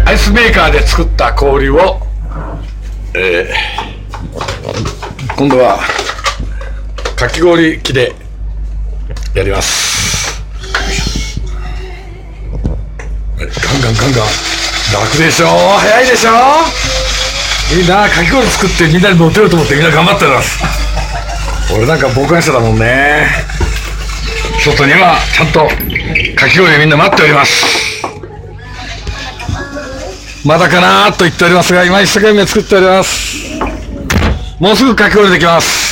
アイスメーカーで作った氷を、今度はかき氷機でやります。ガンガンガンガン。楽でしょ、早いでしょ。いいな、かき氷作ってみんなにモテようと思ってみんな頑張ってます。俺なんか傍観者だもんね。外にはちゃんとかき氷でみんな待っております。まだかなーと言っておりますが、今一生懸命作っております。もうすぐかき氷できます。